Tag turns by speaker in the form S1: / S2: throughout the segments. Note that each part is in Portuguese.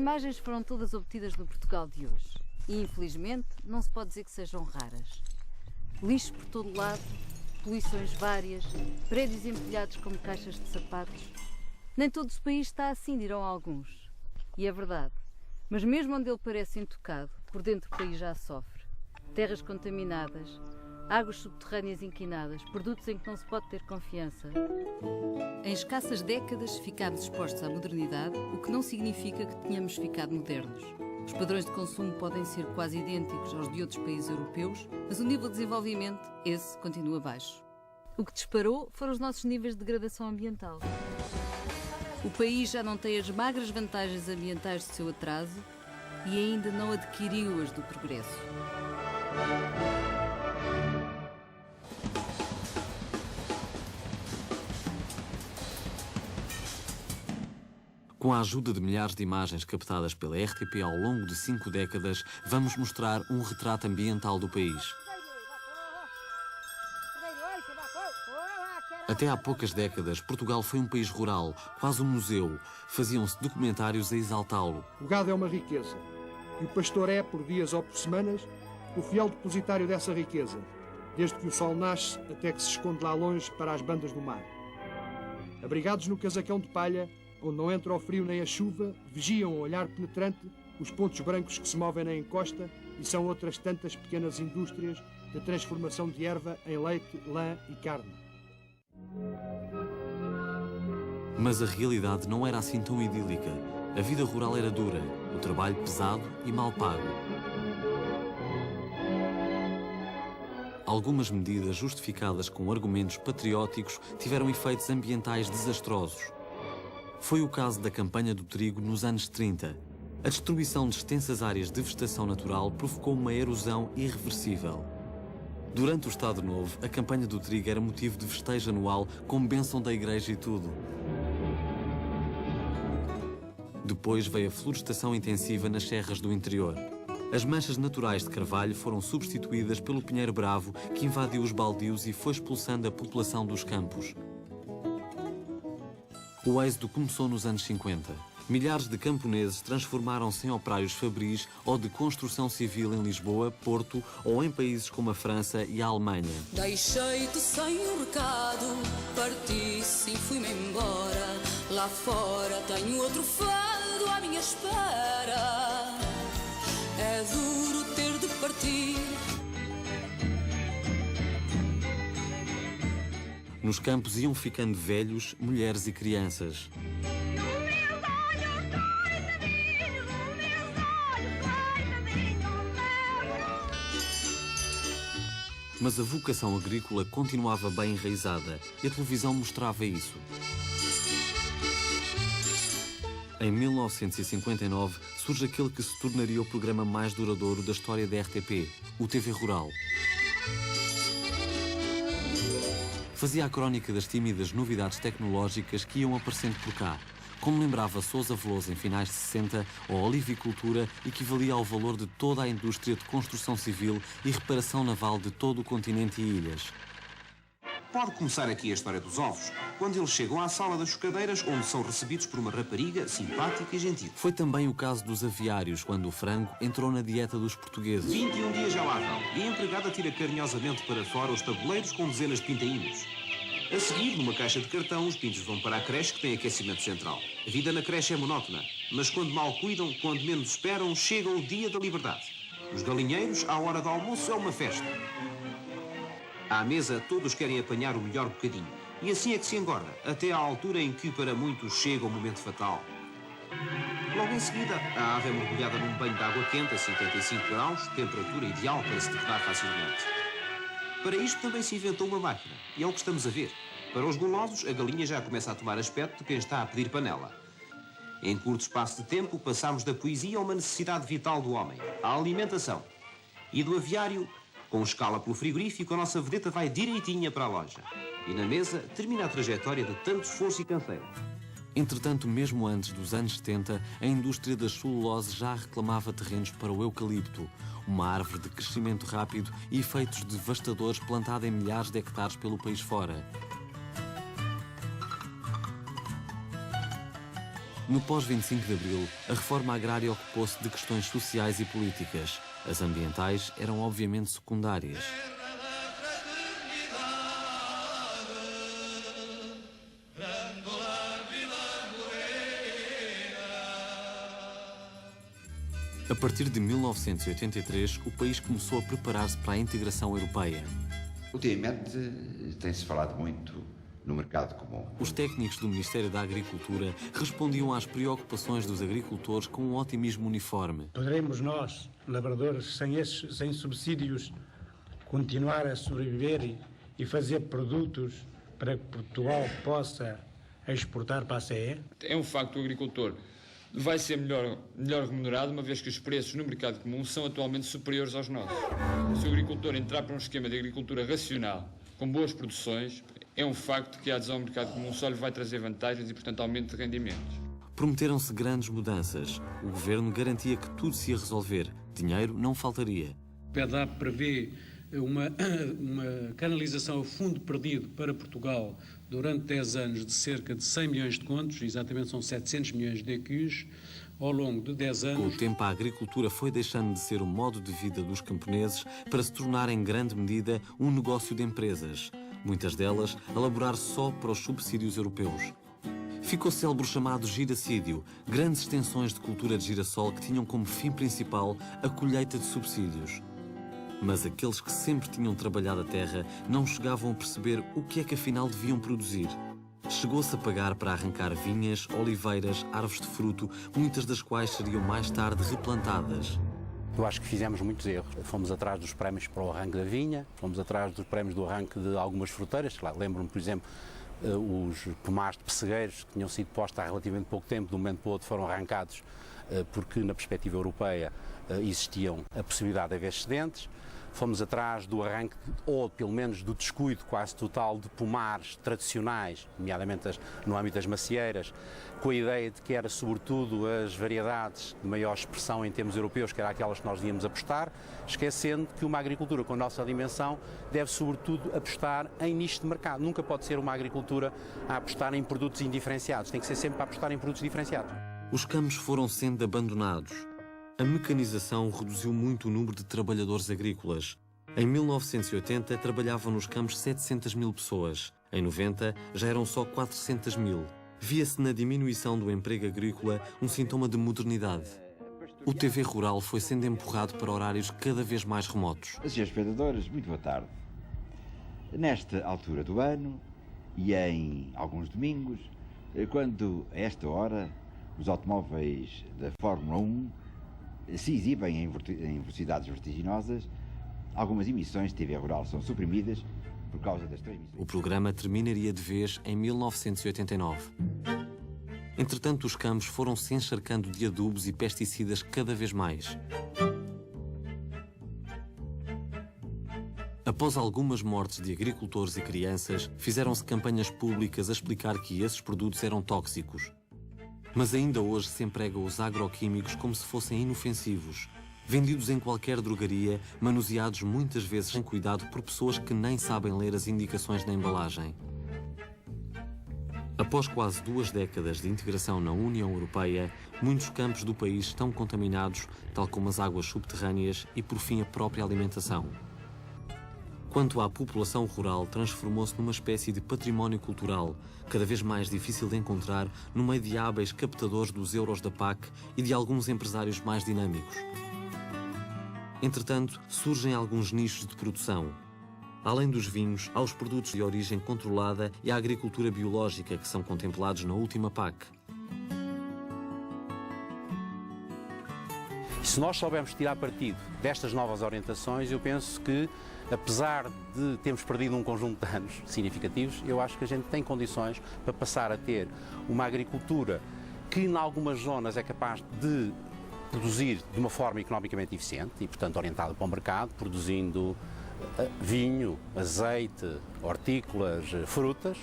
S1: imagens foram todas obtidas no Portugal de hoje e, infelizmente, não se pode dizer que sejam raras. Lixo por todo lado, poluições várias, prédios empilhados como caixas de sapatos. Nem todo o país está assim, dirão alguns. E é verdade. Mas mesmo onde ele parece intocado, por dentro o país já sofre. Terras contaminadas, águas subterrâneas inquinadas, produtos em que não se pode ter confiança. Em escassas décadas ficámos expostos à modernidade, o que não significa que tenhamos ficado modernos. Os padrões de consumo podem ser quase idênticos aos de outros países europeus, mas o nível de desenvolvimento, esse, continua baixo. O que disparou foram os nossos níveis de degradação ambiental. O país já não tem as magras vantagens ambientais do seu atraso e ainda não adquiriu as do progresso.
S2: Com a ajuda de milhares de imagens captadas pela RTP ao longo de 5 décadas, vamos mostrar um retrato ambiental do país. Até há poucas décadas, Portugal foi um país rural, quase um museu. Faziam-se documentários a exaltá-lo.
S3: O gado é uma riqueza, e o pastor é, por dias ou por semanas, o fiel depositário dessa riqueza, desde que o sol nasce até que se esconde lá longe para as bandas do mar. Abrigados no casacão de palha, onde não entra o frio nem a chuva, vigiam a olhar penetrante os pontos brancos que se movem na encosta e são outras tantas pequenas indústrias de transformação de erva em leite, lã e carne.
S2: Mas a realidade não era assim tão idílica. A vida rural era dura, o trabalho pesado e mal pago. Algumas medidas justificadas com argumentos patrióticos tiveram efeitos ambientais desastrosos. Foi o caso da campanha do trigo nos anos 30. A destruição de extensas áreas de vegetação natural provocou uma erosão irreversível. Durante o Estado Novo, a campanha do trigo era motivo de festejo anual com bênção da igreja e tudo. Depois veio a florestação intensiva nas serras do interior. As manchas naturais de carvalho foram substituídas pelo pinheiro bravo, que invadiu os baldios e foi expulsando a população dos campos. O êxodo começou nos anos 50. Milhares de camponeses transformaram-se em operários fabris ou de construção civil em Lisboa, Porto ou em países como a França e a Alemanha.
S4: Deixei-te sem um recado, parti sim, fui-me embora. Lá fora tenho outro fado à minha espera. É duro ter de partir.
S2: Nos campos iam ficando velhos, mulheres e crianças. Mas a vocação agrícola continuava bem enraizada e a televisão mostrava isso. Em 1959 surge aquele que se tornaria o programa mais duradouro da história da RTP, o TV Rural. Fazia a crónica das tímidas novidades tecnológicas que iam aparecendo por cá. Como lembrava Sousa Veloso em finais de 60, a olivicultura equivalia ao valor de toda a indústria de construção civil e reparação naval de todo o continente e ilhas.
S5: Pode começar aqui a história dos ovos, quando eles chegam à sala das chocadeiras, onde são recebidos por uma rapariga simpática e gentil.
S2: Foi também o caso dos aviários, quando o frango entrou na dieta dos portugueses.
S5: 21 dias já lá vão, e a empregada tira carinhosamente para fora os tabuleiros com dezenas de pintainhos. A seguir, numa caixa de cartão, os pintos vão para a creche, que tem aquecimento central. A vida na creche é monótona, mas quando mal cuidam, quando menos esperam, chega o dia da liberdade. Os galinheiros, à hora do almoço, é uma festa. À mesa, todos querem apanhar o melhor bocadinho. E assim é que se engorda, até à altura em que, para muitos, chega o momento fatal. Logo em seguida, a ave é mergulhada num banho de água quente a 55 graus, temperatura ideal para se degradar facilmente. Para isto também se inventou uma máquina, e é o que estamos a ver. Para os golosos, a galinha já começa a tomar aspecto de quem está a pedir panela. Em curto espaço de tempo, passamos da poesia a uma necessidade vital do homem, a alimentação. E do aviário, com escala pelo frigorífico, a nossa vedeta vai direitinha para a loja. E na mesa, termina a trajetória de tanto esforço e canseiro.
S2: Entretanto, mesmo antes dos anos 70, a indústria das celuloses já reclamava terrenos para o eucalipto, uma árvore de crescimento rápido e efeitos devastadores plantada em milhares de hectares pelo país fora. No pós-25 de Abril, a reforma agrária ocupou-se de questões sociais e políticas. As ambientais eram obviamente secundárias. A partir de 1983, o país começou a preparar-se para a integração europeia.
S6: Ultimamente tem-se falado muito no mercado comum.
S2: Os técnicos do Ministério da Agricultura respondiam às preocupações dos agricultores com um otimismo uniforme.
S7: Poderemos nós, lavradores, sem subsídios, continuar a sobreviver e fazer produtos para que Portugal possa exportar para a CE?
S8: É um facto que o agricultor vai ser melhor remunerado, uma vez que os preços no mercado comum são atualmente superiores aos nossos. Se o agricultor entrar para um esquema de agricultura racional, com boas produções, é um facto que a adesão ao mercado comum só lhe vai trazer vantagens e, portanto, aumento de rendimentos.
S2: Prometeram-se grandes mudanças. O governo garantia que tudo se ia resolver. Dinheiro não faltaria.
S9: O PEDAP prevê uma canalização ao fundo perdido para Portugal durante 10 anos de cerca de 100 milhões de contos, exatamente são 700 milhões de EQs, ao longo de 10 anos.
S2: Com o tempo, a agricultura foi deixando de ser o modo de vida dos camponeses para se tornar, em grande medida, um negócio de empresas. Muitas delas a laborar só para os subsídios europeus. Ficou célebre o chamado giracídio, grandes extensões de cultura de girassol que tinham como fim principal a colheita de subsídios. Mas aqueles que sempre tinham trabalhado a terra não chegavam a perceber o que é que afinal deviam produzir. Chegou-se a pagar para arrancar vinhas, oliveiras, árvores de fruto, muitas das quais seriam mais tarde replantadas.
S10: Eu acho que fizemos muitos erros. Fomos atrás dos prémios para o arranque da vinha, fomos atrás dos prémios do arranque de algumas fruteiras. Claro, lembro-me, por exemplo, os pomares de pessegueiros que tinham sido postos há relativamente pouco tempo, de um momento para o outro foram arrancados porque na perspectiva europeia existiam a possibilidade de haver excedentes. Fomos atrás do arranque, ou pelo menos do descuido quase total de pomares tradicionais, nomeadamente no âmbito das macieiras, com a ideia de que era sobretudo as variedades de maior expressão em termos europeus, que eram aquelas que nós devíamos apostar, esquecendo que uma agricultura com a nossa dimensão deve sobretudo apostar em nicho de mercado. Nunca pode ser uma agricultura a apostar em produtos indiferenciados, tem que ser sempre a apostar em produtos diferenciados.
S2: Os campos foram sendo abandonados. A mecanização reduziu muito o número de trabalhadores agrícolas. Em 1980 trabalhavam nos campos 700 mil pessoas. Em 90 já eram só 400 mil. Via-se na diminuição do emprego agrícola um sintoma de modernidade. O TV Rural foi sendo empurrado para horários cada vez mais remotos.
S6: Senhores espectadores, muito boa tarde. Nesta altura do ano e em alguns domingos, quando a esta hora os automóveis da Fórmula 1 se exibem em velocidades vertiginosas, algumas emissões de TV Rural são suprimidas por causa das transmissões.
S2: O programa terminaria de vez em 1989. Entretanto, os campos foram se encharcando de adubos e pesticidas cada vez mais. Após algumas mortes de agricultores e crianças, fizeram-se campanhas públicas a explicar que esses produtos eram tóxicos. Mas ainda hoje se emprega os agroquímicos como se fossem inofensivos, vendidos em qualquer drogaria, manuseados muitas vezes sem cuidado por pessoas que nem sabem ler as indicações na embalagem. Após quase 2 décadas de integração na União Europeia, muitos campos do país estão contaminados, tal como as águas subterrâneas e, por fim, a própria alimentação. Quanto à população rural, transformou-se numa espécie de património cultural, cada vez mais difícil de encontrar no meio de hábeis captadores dos euros da PAC e de alguns empresários mais dinâmicos. Entretanto, surgem alguns nichos de produção. Além dos vinhos, há os produtos de origem controlada e a agricultura biológica, que são contemplados na última PAC.
S10: Se nós soubermos tirar partido destas novas orientações, eu penso que, apesar de termos perdido um conjunto de anos significativos, eu acho que a gente tem condições para passar a ter uma agricultura que, em algumas zonas, é capaz de produzir de uma forma economicamente eficiente e, portanto, orientada para o mercado, produzindo vinho, azeite, hortícolas, frutas,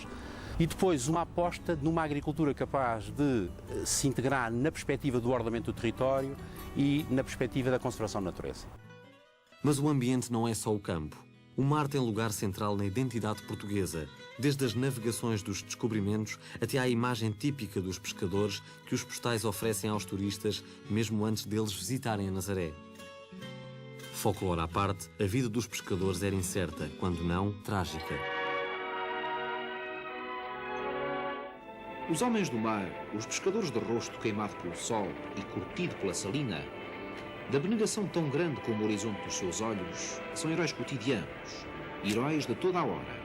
S10: e depois uma aposta numa agricultura capaz de se integrar na perspectiva do ordenamento do território e na perspectiva da conservação da natureza.
S2: Mas o ambiente não é só o campo. O mar tem lugar central na identidade portuguesa, desde as navegações dos descobrimentos até à imagem típica dos pescadores que os postais oferecem aos turistas, mesmo antes deles visitarem a Nazaré. Folclore à parte, a vida dos pescadores era incerta, quando não trágica.
S5: Os homens do mar, os pescadores de rosto queimado pelo sol e curtido pela salina, da abnegação tão grande como o horizonte dos seus olhos, são heróis cotidianos, heróis de toda a hora.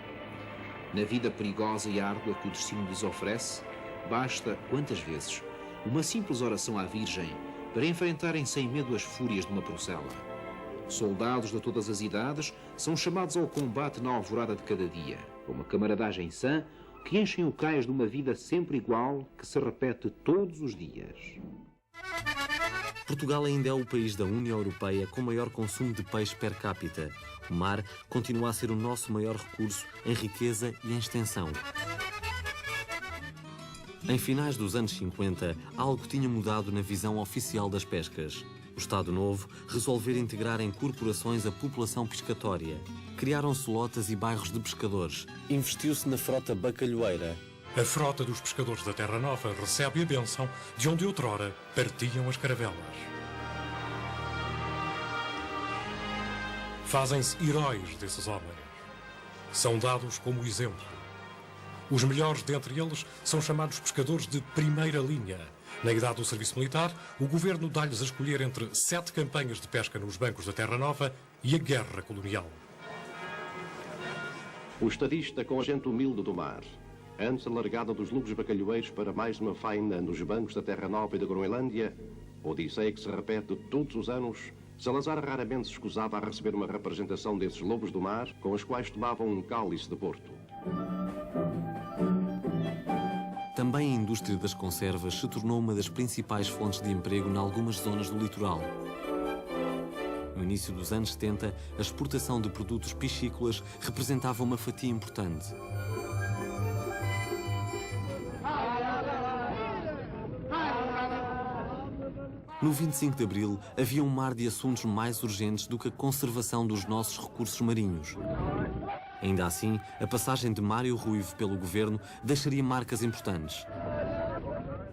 S5: Na vida perigosa e árdua que o destino lhes oferece, basta, quantas vezes, uma simples oração à Virgem para enfrentarem sem medo as fúrias de uma procela. Soldados de todas as idades são chamados ao combate na alvorada de cada dia, com uma camaradagem sã que enchem o cais de uma vida sempre igual que se repete todos os dias.
S2: Portugal ainda é o país da União Europeia com maior consumo de peixe per capita. O mar continua a ser o nosso maior recurso em riqueza e em extensão. Em finais dos anos 50, algo tinha mudado na visão oficial das pescas. O Estado Novo resolveu integrar em corporações a população pescatória. Criaram-se lotas e bairros de pescadores. Investiu-se na frota bacalhoeira.
S11: A frota dos pescadores da Terra Nova recebe a bênção de onde outrora partiam as caravelas. Fazem-se heróis desses homens. São dados como exemplo. Os melhores dentre eles são chamados pescadores de primeira linha. Na idade do serviço militar, o governo dá-lhes a escolher entre 7 campanhas de pesca nos bancos da Terra Nova e a guerra colonial.
S12: O estadista com a gente humilde do mar. Antes da largada dos lugos bacalhoeiros para mais uma faina nos bancos da Terra Nova e da Groenlândia, odisseia que se repete todos os anos, Salazar raramente se escusava a receber uma representação desses lobos do mar com os quais tomavam um cálice de Porto.
S2: Também a indústria das conservas se tornou uma das principais fontes de emprego em algumas zonas do litoral. No início dos anos 70, a exportação de produtos piscícolas representava uma fatia importante. No 25 de Abril, havia um mar de assuntos mais urgentes do que a conservação dos nossos recursos marinhos. Ainda assim, a passagem de Mário Ruivo pelo governo deixaria marcas importantes.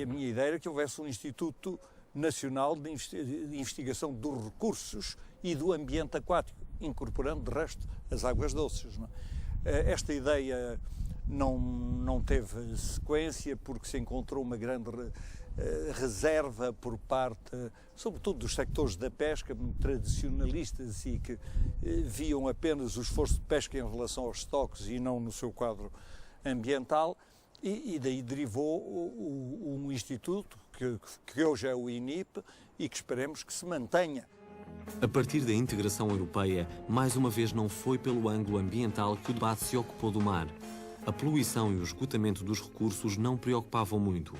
S13: A minha ideia era que houvesse um Instituto Nacional de Investigação dos Recursos e do Ambiente Aquático, incorporando, de resto, as águas doces. Não é? Esta ideia não teve sequência porque se encontrou uma grande reserva por parte, sobretudo dos sectores da pesca, muito tradicionalistas e que viam apenas o esforço de pesca em relação aos estoques e não no seu quadro ambiental, e daí derivou um instituto que hoje é o INIP e que esperemos que se mantenha.
S2: A partir da integração europeia, mais uma vez não foi pelo ângulo ambiental que o debate se ocupou do mar. A poluição e o esgotamento dos recursos não preocupavam muito.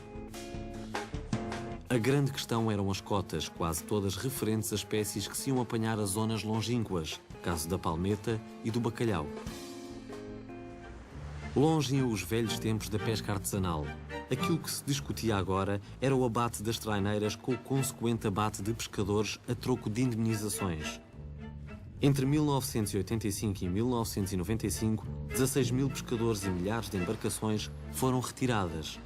S2: A grande questão eram as cotas, quase todas referentes a espécies que se iam apanhar as zonas longínquas, caso da palmeta e do bacalhau. Longe iam os velhos tempos da pesca artesanal. Aquilo que se discutia agora era o abate das traineiras com o consequente abate de pescadores a troco de indemnizações. Entre 1985 e 1995, 16 mil pescadores e milhares de embarcações foram retiradas.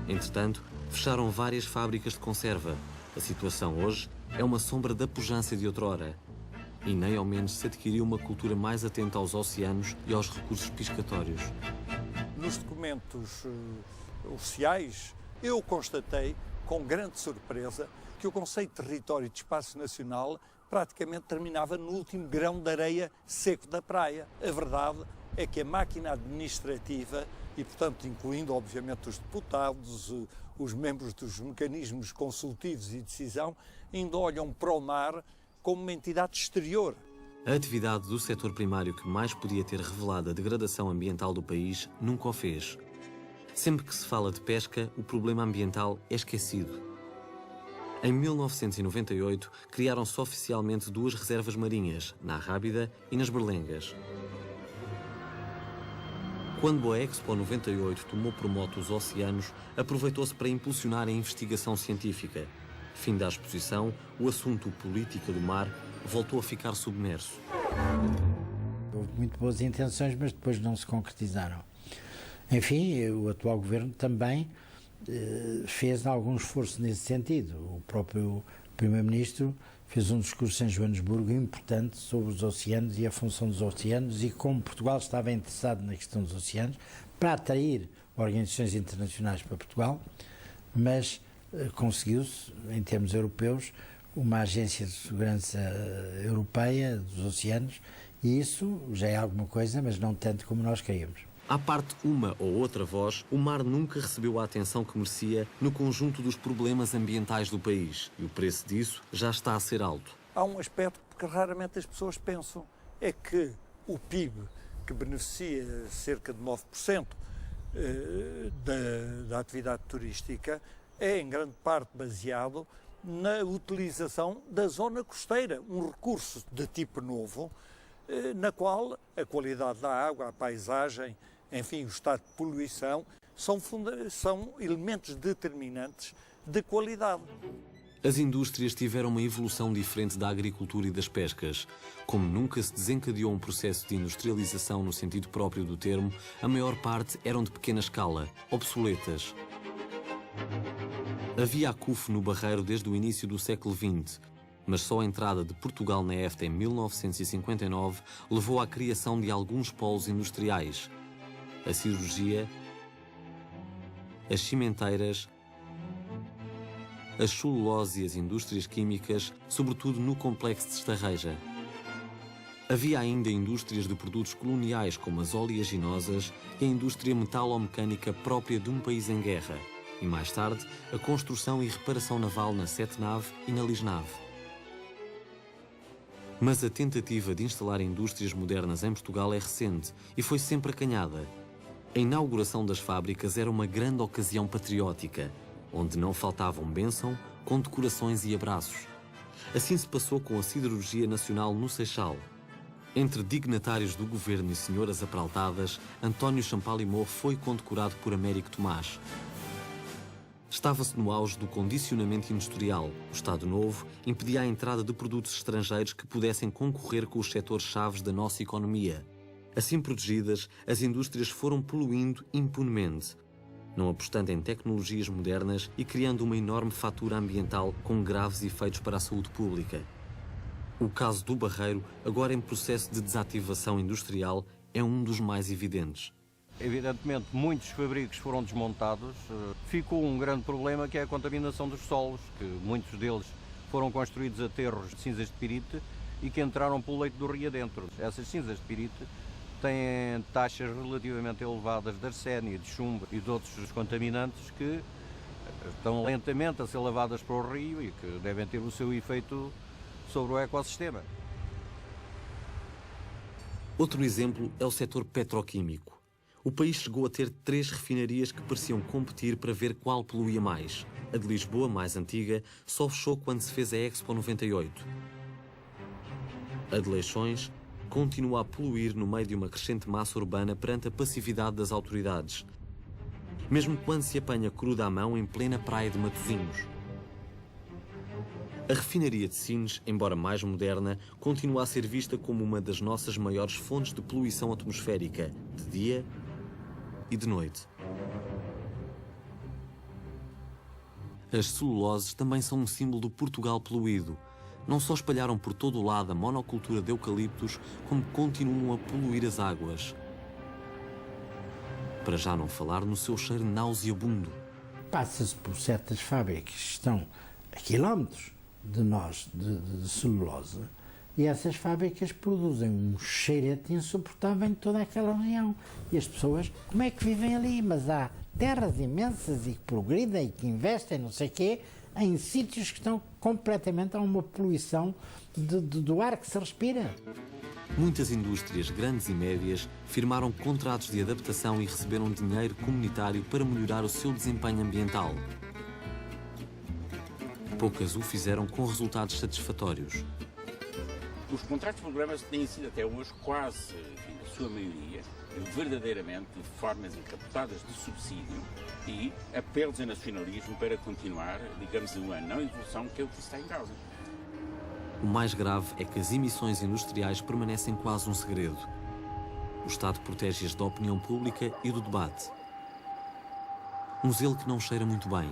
S2: Entretanto, fecharam várias fábricas de conserva. A situação hoje é uma sombra da pujança de outrora. E nem ao menos se adquiriu uma cultura mais atenta aos oceanos e aos recursos pescatórios.
S13: Nos documentos oficiais, eu constatei, com grande surpresa, que o conceito de território e de espaço nacional praticamente terminava no último grão de areia seco da praia. A verdade é que a máquina administrativa, e portanto incluindo obviamente os deputados, os membros dos mecanismos consultivos e de decisão, ainda olham para o mar como uma entidade exterior.
S2: A atividade do setor primário que mais podia ter revelado a degradação ambiental do país nunca o fez. Sempre que se fala de pesca, o problema ambiental é esquecido. Em 1998, criaram-se oficialmente 2 reservas marinhas, na Arrábida e nas Berlengas. Quando a Expo 98 tomou por mote os oceanos, aproveitou-se para impulsionar a investigação científica. Fim da exposição, o assunto política do mar voltou a ficar submerso.
S14: Houve muito boas intenções, mas depois não se concretizaram. Enfim, o atual governo também fez algum esforço nesse sentido. O próprio Primeiro-Ministro fez um discurso em Joanesburgo importante sobre os oceanos e a função dos oceanos e como Portugal estava interessado na questão dos oceanos para atrair organizações internacionais para Portugal, mas conseguiu-se, em termos europeus, uma agência de segurança europeia dos oceanos e isso já é alguma coisa, mas não tanto como nós queríamos.
S2: À parte uma ou outra voz, o mar nunca recebeu a atenção que merecia no conjunto dos problemas ambientais do país. E o preço disso já está a ser alto.
S13: Há um aspecto que raramente as pessoas pensam, é que o PIB, que beneficia cerca de 9% da atividade turística, é em grande parte baseado na utilização da zona costeira, um recurso de tipo novo, na qual a qualidade da água, a paisagem, enfim, o estado de poluição, são elementos determinantes de qualidade.
S2: As indústrias tiveram uma evolução diferente da agricultura e das pescas. Como nunca se desencadeou um processo de industrialização no sentido próprio do termo, a maior parte eram de pequena escala, obsoletas. Havia acufo no Barreiro desde o início do século XX, mas só a entrada de Portugal na EFTA em 1959 levou à criação de alguns polos industriais. A cirurgia, as cimenteiras, as celulose e as indústrias químicas, sobretudo no complexo de Estarreja. Havia ainda indústrias de produtos coloniais como as oleaginosas e a indústria metalomecânica própria de um país em guerra. E mais tarde, a construção e reparação naval na Sete Nave e na Lisnave. Mas a tentativa de instalar indústrias modernas em Portugal é recente e foi sempre acanhada. A inauguração das fábricas era uma grande ocasião patriótica, onde não faltavam bênção, condecorações e abraços. Assim se passou com a Siderurgia Nacional no Seixal. Entre dignatários do governo e senhoras apraltadas, António Champalimau foi condecorado por Américo Tomás. Estava-se no auge do condicionamento industrial. O Estado Novo impedia a entrada de produtos estrangeiros que pudessem concorrer com os setores-chave da nossa economia. Assim protegidas, as indústrias foram poluindo impunemente, não apostando em tecnologias modernas e criando uma enorme fatura ambiental com graves efeitos para a saúde pública. O caso do Barreiro, agora em processo de desativação industrial, é um dos mais evidentes.
S15: Evidentemente, muitos fabricos foram desmontados. Ficou um grande problema que é a contaminação dos solos, que muitos deles foram construídos a aterros de cinzas de pirite e que entraram pelo leito do rio adentro. Essas cinzas de pirite têm taxas relativamente elevadas de arsénio, de chumbo e de outros contaminantes que estão lentamente a ser lavadas para o rio e que devem ter o seu efeito sobre o ecossistema.
S2: Outro exemplo é o setor petroquímico. O país chegou a ter 3 refinarias que pareciam competir para ver qual poluía mais. A de Lisboa, mais antiga, só fechou quando se fez a Expo 98. A de Leixões continua a poluir no meio de uma crescente massa urbana perante a passividade das autoridades, mesmo quando se apanha cruda à mão em plena praia de Matosinhos. A refinaria de Sines, embora mais moderna, continua a ser vista como uma das nossas maiores fontes de poluição atmosférica, de dia e de noite. As celuloses também são um símbolo do Portugal poluído. Não só espalharam por todo o lado a monocultura de eucaliptos, como continuam a poluir as águas. Para já não falar no seu cheiro nauseabundo.
S14: Passa-se por certas fábricas que estão a quilómetros de nós, de celulose, e essas fábricas produzem um cheirete insuportável em toda aquela região. E as pessoas, como é que vivem ali? Mas há terras imensas e que progridem e que investem, não sei o quê, em sítios que estão completamente a uma poluição do ar que se respira.
S2: Muitas indústrias grandes e médias firmaram contratos de adaptação e receberam dinheiro comunitário para melhorar o seu desempenho ambiental. Poucas o fizeram com resultados satisfatórios.
S16: Os contratos de programas têm sido até hoje quase, enfim, a sua maioria, verdadeiramente de formas encapotadas de subsídio e apelos a nacionalismo para continuar, digamos, uma não evolução que é o que está em causa.
S2: O mais grave é que as emissões industriais permanecem quase um segredo. O Estado protege-as da opinião pública e do debate. Um zelo que não cheira muito bem.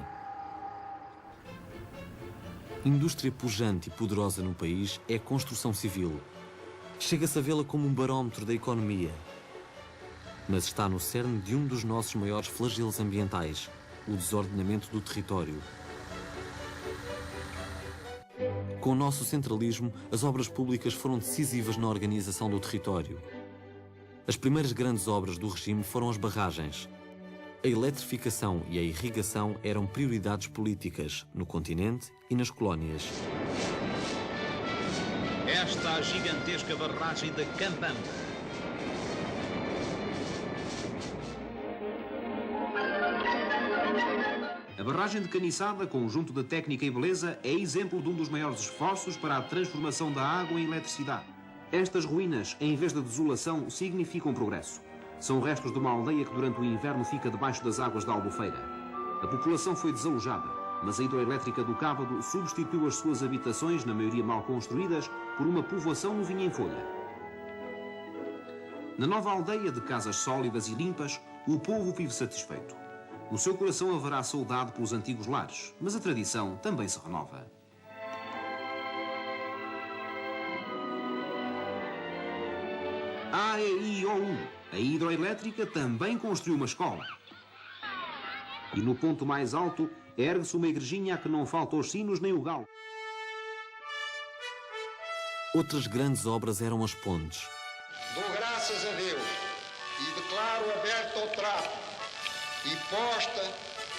S2: Indústria pujante e poderosa no país é a construção civil. Chega-se a vê-la como um barómetro da economia. Mas está no cerne de um dos nossos maiores flagelos ambientais, o desordenamento do território. Com o nosso centralismo, as obras públicas foram decisivas na organização do território. As primeiras grandes obras do regime foram as barragens. A eletrificação e a irrigação eram prioridades políticas no continente e nas colónias.
S5: Esta a gigantesca barragem da Cambamba. A barragem de Caniçada, conjunto de técnica e beleza, é exemplo de um dos maiores esforços para a transformação da água em eletricidade. Estas ruínas, em vez de desolação, significam progresso. São restos de uma aldeia que durante o inverno fica debaixo das águas da Albufeira. A população foi desalojada, mas a hidroelétrica do Cávado substituiu as suas habitações, na maioria mal construídas, por uma povoação novinha em folha. Na nova aldeia de casas sólidas e limpas, o povo vive satisfeito. No seu coração haverá saudade pelos antigos lares, mas a tradição também se renova. AEIOU, a hidroelétrica, também construiu uma escola. E no ponto mais alto, ergue-se uma igrejinha a que não faltam os sinos nem o galo.
S2: Outras grandes obras eram as pontes.
S17: Dou graças a Deus e declaro aberto ao trato e posta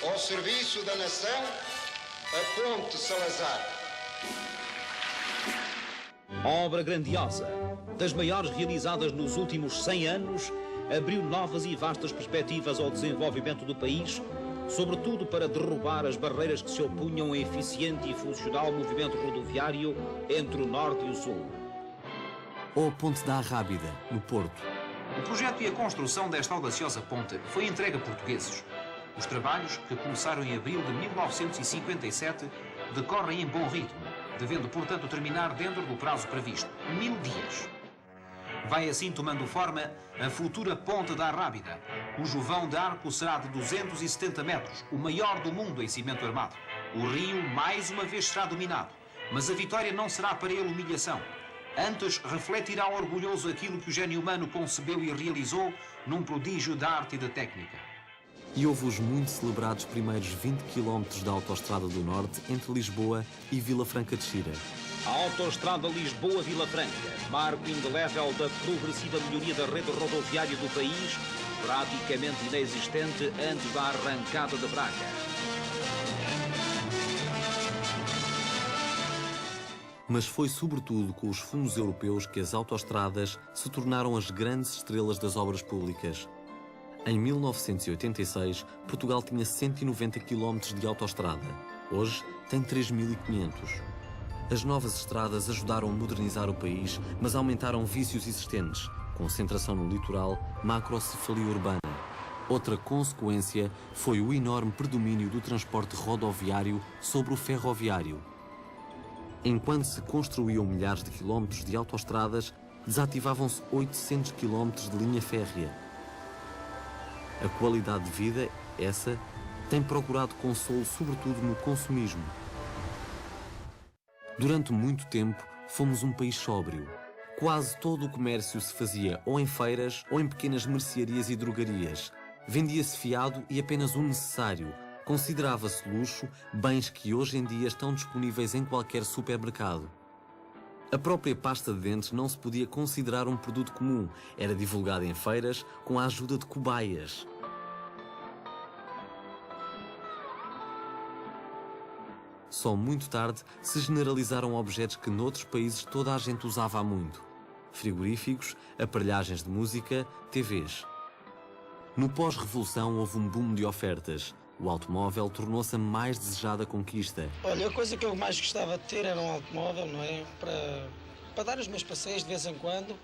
S17: ao serviço da nação a Ponte Salazar.
S5: Obra grandiosa, das maiores realizadas nos últimos 100 anos, abriu novas e vastas perspectivas ao desenvolvimento do país, sobretudo para derrubar as barreiras que se opunham a eficiente e funcional movimento rodoviário entre o Norte e o Sul.
S2: Ou a Ponte da Arrábida, no Porto.
S5: O projeto e a construção desta audaciosa ponte foi entregue a portugueses. Os trabalhos, que começaram em abril de 1957, decorrem em bom ritmo, devendo, portanto, terminar dentro do prazo previsto, 1000 dias. Vai assim tomando forma a futura Ponte da Arrábida, cujo vão de arco será de 270 metros, o maior do mundo em cimento armado. O rio, mais uma vez, será dominado, mas a vitória não será para ele humilhação. Antes, refletirá orgulhoso aquilo que o gênio humano concebeu e realizou num prodígio da arte e da técnica.
S2: E houve os muito celebrados primeiros 20 km da Autostrada do Norte entre Lisboa e Vila Franca de Xira.
S5: A Autostrada Lisboa-Vila Franca, marco indelével da progressiva melhoria da rede rodoviária do país, praticamente inexistente antes da arrancada de Braga.
S2: Mas foi sobretudo com os fundos europeus que as autoestradas se tornaram as grandes estrelas das obras públicas. Em 1986, Portugal tinha 190 km de autoestrada. Hoje tem 3.500. As novas estradas ajudaram a modernizar o país, mas aumentaram vícios existentes, concentração no litoral, macrocefalia urbana. Outra consequência foi o enorme predomínio do transporte rodoviário sobre o ferroviário. Enquanto se construíam milhares de quilómetros de autoestradas, desativavam-se 800 quilómetros de linha férrea. A qualidade de vida, essa, tem procurado consolo sobretudo no consumismo. Durante muito tempo, fomos um país sóbrio. Quase todo o comércio se fazia ou em feiras ou em pequenas mercearias e drogarias. Vendia-se fiado e apenas o necessário. Considerava-se luxo bens que hoje em dia estão disponíveis em qualquer supermercado. A própria pasta de dentes não se podia considerar um produto comum. Era divulgada em feiras com a ajuda de cobaias. Só muito tarde se generalizaram objetos que noutros países toda a gente usava há muito. Frigoríficos, aparelhagens de música, TVs. No pós-revolução houve um boom de ofertas. O automóvel tornou-se a mais desejada conquista.
S18: Olha, a coisa que eu mais gostava de ter era um automóvel, não é? Para dar os meus passeios de vez em quando.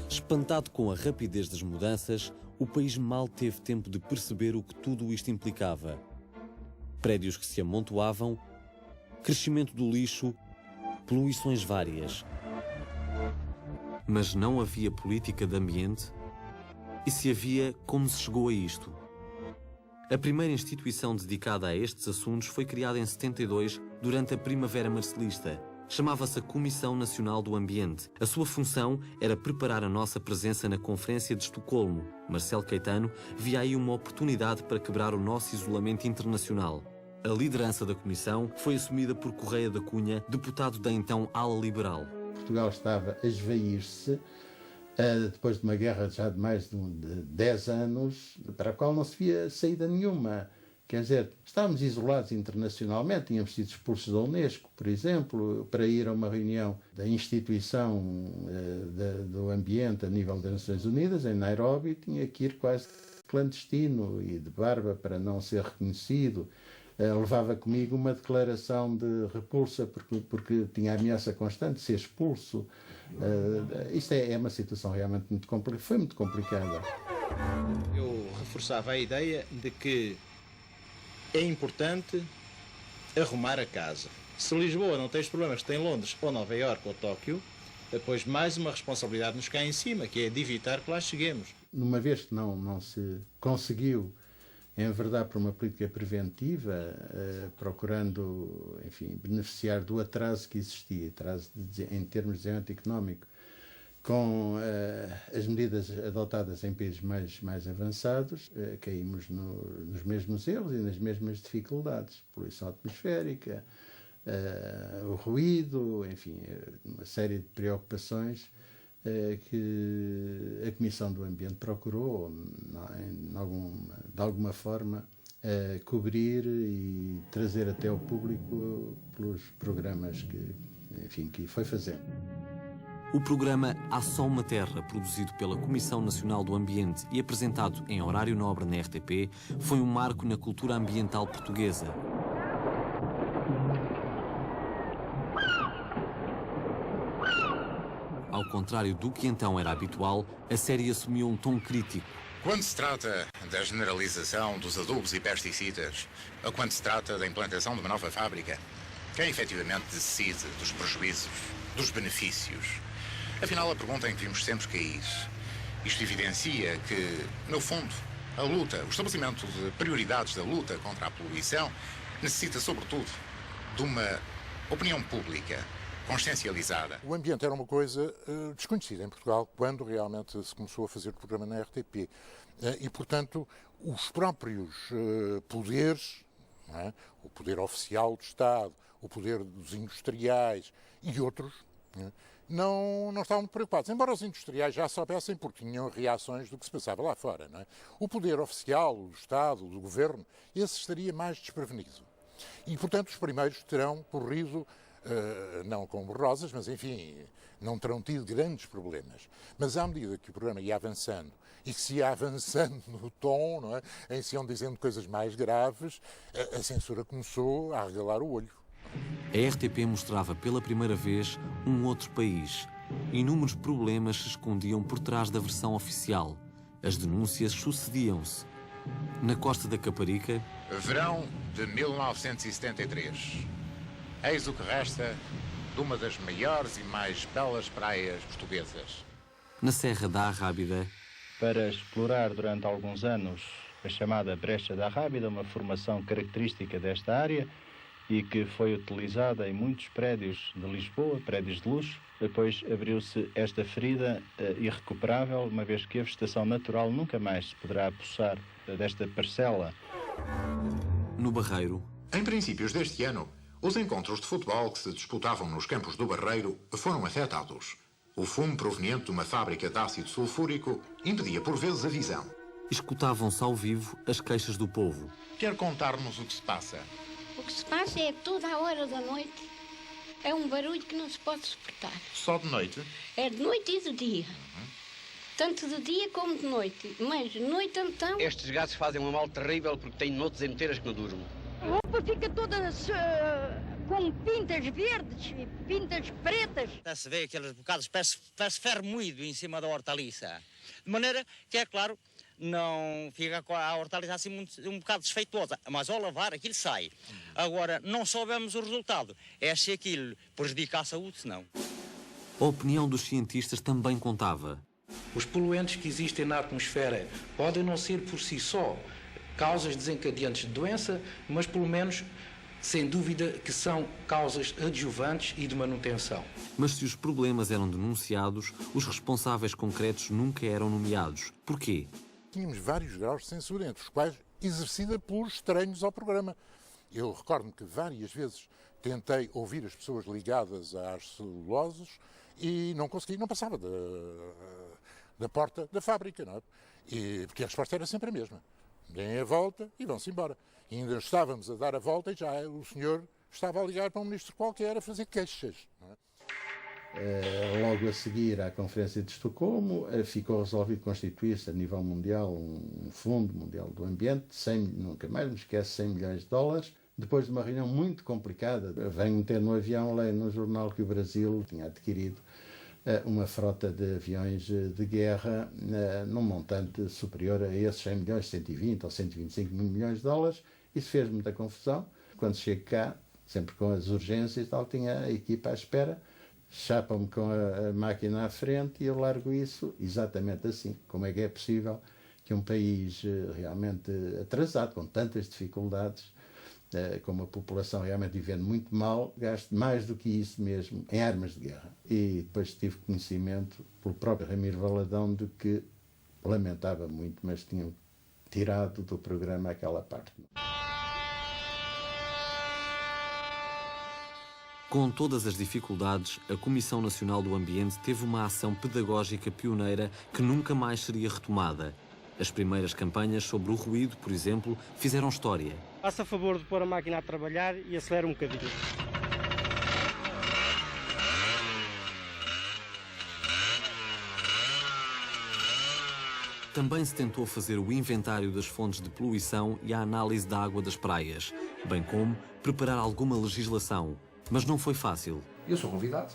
S2: Espantado com a rapidez das mudanças, o país mal teve tempo de perceber o que tudo isto implicava. Prédios que se amontoavam, crescimento do lixo, poluições várias. Mas não havia política de ambiente? E se havia, como se chegou a isto? A primeira instituição dedicada a estes assuntos foi criada em 72, durante a Primavera Marcelista. Chamava-se a Comissão Nacional do Ambiente. A sua função era preparar a nossa presença na Conferência de Estocolmo. Marcelo Caetano via aí uma oportunidade para quebrar o nosso isolamento internacional. A liderança da Comissão foi assumida por Correia da Cunha, deputado da então ala liberal.
S19: Portugal estava a esvair-se depois de uma guerra já de mais de 10 anos, para a qual não se via saída nenhuma. Quer dizer, estávamos isolados internacionalmente, tínhamos sido expulsos da Unesco, por exemplo, para ir a uma reunião da instituição do ambiente a nível das Nações Unidas, em Nairobi, tinha que ir quase clandestino e de barba para não ser reconhecido. Levava comigo uma declaração de repulsa porque tinha a ameaça constante de ser expulso. Isto é uma situação realmente muito complicada. Foi muito complicada.
S20: Eu reforçava a ideia de que é importante arrumar a casa. Se Lisboa não tem os problemas que tem Londres ou Nova Iorque ou Tóquio, depois mais uma responsabilidade nos cai em cima, que é de evitar que lá cheguemos.
S19: Uma vez que não se conseguiu enverdar por uma política preventiva, procurando, enfim, beneficiar do atraso que existia, atraso em termos de desenvolvimento económico, com as medidas adotadas em países mais avançados, caímos nos mesmos erros e nas mesmas dificuldades. Poluição atmosférica, o ruído, enfim, uma série de preocupações que a Comissão do Ambiente procurou, de alguma forma, cobrir e trazer até ao público pelos programas que foi fazendo.
S2: O programa Há Só Uma Terra, produzido pela Comissão Nacional do Ambiente e apresentado em horário nobre na RTP, foi um marco na cultura ambiental portuguesa. Ao contrário do que então era habitual, a série assumiu um tom crítico.
S21: Quando se trata da generalização dos adubos e pesticidas, ou quando se trata da implantação de uma nova fábrica, quem efetivamente decide dos prejuízos, dos benefícios? Afinal, a pergunta em que vimos sempre cair. Isto evidencia que, no fundo, a luta, o estabelecimento de prioridades da luta contra a poluição necessita, sobretudo, de uma opinião pública consciencializada.
S22: O ambiente era uma coisa desconhecida em Portugal quando realmente se começou a fazer o programa na RTP. E, portanto, os próprios poderes, não é? O poder oficial do Estado, o poder dos industriais e outros, não estavam preocupados. Embora os industriais já soubessem porque tinham reações do que se passava lá fora. Não é? O poder oficial, do Estado, do Governo, esse estaria mais desprevenido. E, portanto, os primeiros terão corrido, não como rosas, mas, enfim, não terão tido grandes problemas. Mas à medida que o programa ia avançando e que se ia avançando no tom, não é? Em se iam dizendo coisas mais graves, a censura começou a arregalar o olho.
S2: A RTP mostrava pela primeira vez um outro país. Inúmeros problemas se escondiam por trás da versão oficial. As denúncias sucediam-se. Na costa da Caparica...
S21: Verão de 1973. Eis o que resta de uma das maiores e mais belas praias portuguesas.
S2: Na Serra da Arrábida...
S23: Para explorar durante alguns anos a chamada Brecha da Arrábida, uma formação característica desta área, e que foi utilizada em muitos prédios de Lisboa, prédios de luxo. Depois abriu-se esta ferida irrecuperável, uma vez que a vegetação natural nunca mais se poderá apossar desta parcela.
S2: No Barreiro...
S21: Em princípios deste ano, os encontros de futebol que se disputavam nos campos do Barreiro foram afetados. O fumo proveniente de uma fábrica de ácido sulfúrico impedia por vezes a visão.
S2: Escutavam-se ao vivo as queixas do povo.
S21: Quer contar-nos o que se passa?
S24: O que se passa é toda a hora da noite. É um barulho que não se pode suportar.
S21: Só de noite?
S24: É de noite e de dia. Tanto de dia como de noite. Mas de noite então...
S25: Estes gases fazem um mal terrível porque têm noites inteiras que não durmo.
S26: A roupa fica toda com pintas verdes e pintas pretas.
S27: Se vê aqueles bocados, parece ferro moído em cima da hortaliça. De maneira que, é claro, não fica com a hortaliça assim um bocado desfeituosa, mas ao lavar aquilo sai. Agora, não sabemos o resultado. É se aquilo prejudica a saúde, se não.
S2: A opinião dos cientistas também contava.
S1: Os poluentes que existem na atmosfera podem não ser por si só causas desencadeantes de doença, mas pelo menos, sem dúvida, que são causas adjuvantes e de manutenção.
S2: Mas se os problemas eram denunciados, os responsáveis concretos nunca eram nomeados. Porquê?
S22: Tínhamos vários graus de censura, entre os quais exercida por estranhos ao programa. Eu recordo-me que várias vezes tentei ouvir as pessoas ligadas às celuloses e não consegui, não passava da porta da fábrica, não é? Porque a resposta era sempre a mesma. Deem a volta e vão-se embora. E ainda estávamos a dar a volta e já o senhor estava a ligar para um ministro qualquer a fazer queixas. Não é?
S19: Logo a seguir à Conferência de Estocolmo, ficou resolvido constituir-se a nível mundial um Fundo Mundial do Ambiente, nunca mais me esqueço, 100 milhões de dólares. Depois de uma reunião muito complicada, venho meter no avião, leio no jornal que o Brasil tinha adquirido uma frota de aviões de guerra num montante superior a esses 100 milhões, 120 ou 125 milhões de dólares. Isso fez muita confusão. Quando chego cá, sempre com as urgências e tal, tinha a equipa à espera, chapam-me com a máquina à frente e eu largo isso exatamente assim. Como é que é possível que um país realmente atrasado, com tantas dificuldades, com uma população realmente vivendo muito mal, gaste mais do que isso mesmo em armas de guerra. E depois tive conhecimento pelo próprio Ramiro Valadão de que lamentava muito, mas tinham tirado do programa aquela parte.
S2: Com todas as dificuldades, a Comissão Nacional do Ambiente teve uma ação pedagógica pioneira que nunca mais seria retomada. As primeiras campanhas sobre o ruído, por exemplo, fizeram história.
S3: Faça a favor de pôr a máquina a trabalhar e acelera um bocadinho.
S2: Também se tentou fazer o inventário das fontes de poluição e a análise da água das praias, bem como preparar alguma legislação. Mas não foi fácil.
S4: Eu sou convidado,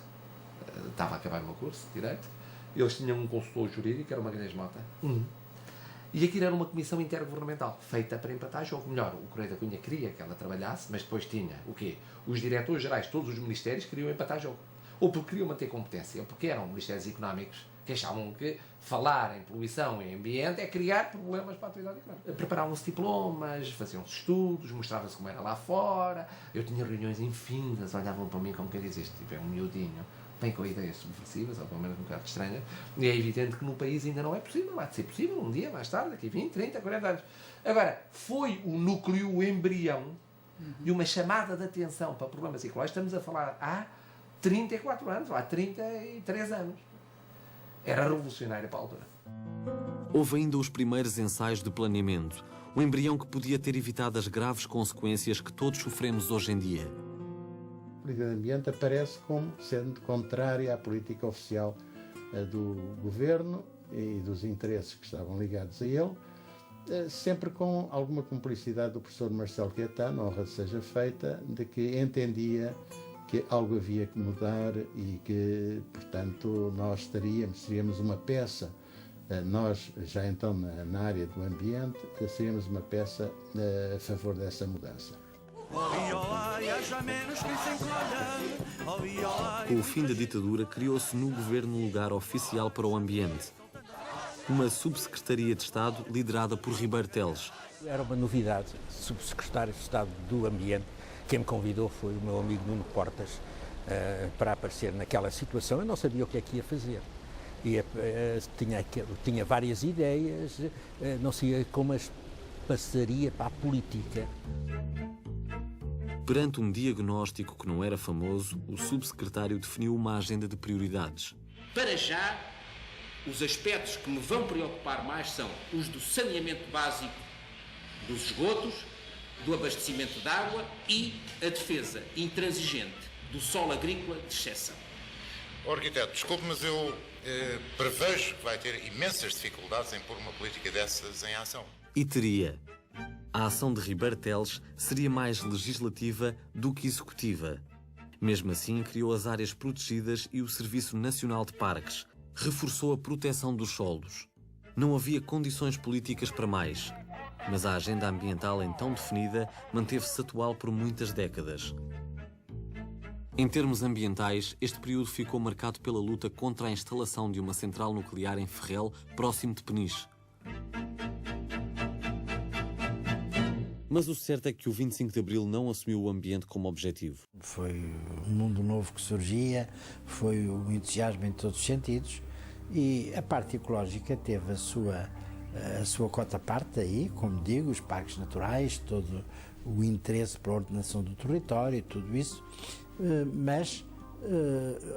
S4: estava a acabar o meu curso de Direito, eles tinham um consultor jurídico, era uma Magalhães Mota, e aquilo era uma comissão intergovernamental, feita para empatar jogo. Melhor, o Correio da Cunha queria que ela trabalhasse, mas depois tinha o quê? Os diretores gerais, todos os ministérios queriam empatar jogo. Ou porque queriam manter competência, ou porque eram ministérios económicos que achavam que falar em poluição e ambiente é criar problemas para a atividade económica. Preparavam-se diplomas, faziam-se estudos, mostrava-se como era lá fora. Eu tinha reuniões infindas, olhavam para mim como quem diz, este tipo é um miudinho, vem com ideias subversivas, ou pelo menos um bocado estranhas, e é evidente que no país ainda não é possível, há de ser possível um dia, mais tarde, daqui a 20, 30, 40 anos. Agora, foi o núcleo, o embrião, de uma chamada de atenção para problemas ecológicos. Estamos a falar há 34 anos, ou há 33 anos. Era revolucionário para a altura.
S2: Houve ainda os primeiros ensaios de planeamento, um embrião que podia ter evitado as graves consequências que todos sofremos hoje em dia.
S19: A política de ambiente aparece como sendo contrária à política oficial do governo e dos interesses que estavam ligados a ele, sempre com alguma cumplicidade do professor Marcelo Caetano, honra seja feita, de que entendia que algo havia que mudar e que, portanto, nós seríamos uma peça, nós já então na área do ambiente, seríamos uma peça a favor dessa mudança.
S2: Com o fim da ditadura, criou-se no governo um lugar oficial para o ambiente. Uma subsecretaria de Estado liderada por Ribeiro Teles.
S6: Era uma novidade, subsecretário de Estado do Ambiente. Quem me convidou foi o meu amigo Nuno Portas para aparecer naquela situação. Eu não sabia o que é que ia fazer. Tinha várias ideias, não sabia como as passaria para a política.
S2: Perante um diagnóstico que não era famoso, o subsecretário definiu uma agenda de prioridades.
S7: Para já, os aspectos que me vão preocupar mais são os do saneamento básico dos esgotos, do abastecimento de água e a defesa intransigente do solo agrícola de exceção.
S21: Arquiteto, desculpe, mas eu prevejo que vai ter imensas dificuldades em pôr uma política dessas em ação.
S2: E teria. A ação de Ribeiro Teles seria mais legislativa do que executiva. Mesmo assim, criou as áreas protegidas e o Serviço Nacional de Parques. Reforçou a proteção dos solos. Não havia condições políticas para mais, mas a agenda ambiental então definida manteve-se atual por muitas décadas. Em termos ambientais, este período ficou marcado pela luta contra a instalação de uma central nuclear em Ferrel, próximo de Peniche. Mas o certo é que o 25 de Abril não assumiu o ambiente como objetivo.
S14: Foi um mundo novo que surgia, foi o entusiasmo em todos os sentidos e a parte ecológica teve a sua cota parte aí, como digo, os parques naturais, todo o interesse pela ordenação do território e tudo isso, mas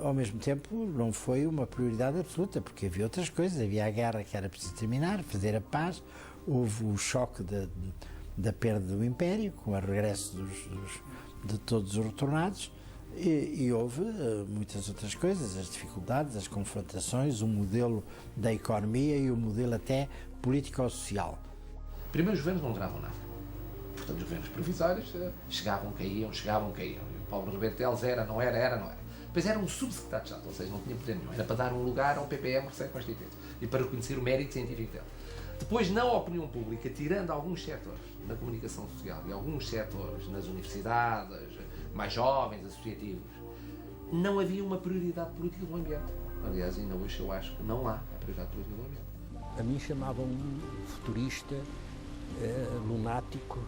S14: ao mesmo tempo não foi uma prioridade absoluta, porque havia outras coisas, havia a guerra que era preciso terminar, fazer a paz, houve o choque da perda do Império, com o regresso de todos os retornados, e houve muitas outras coisas, as dificuldades, as confrontações, o modelo da economia e o modelo até político-social.
S4: Primeiro, os governos não duravam nada. Portanto, os governos provisórios chegavam, caíam. E o Paulo Roberto Teles não era. Depois era um subsecretário de Estado, ou seja, não tinha poder nenhum. Era para dar um lugar ao PPM recém-constituído e para reconhecer o mérito científico dele. Depois, na opinião pública, tirando alguns setores na comunicação social e alguns setores nas universidades, mais jovens, associativos, não havia uma prioridade política do ambiente. Aliás, ainda hoje eu acho que não há a prioridade política do ambiente.
S6: A mim chamavam-me futurista, lunático,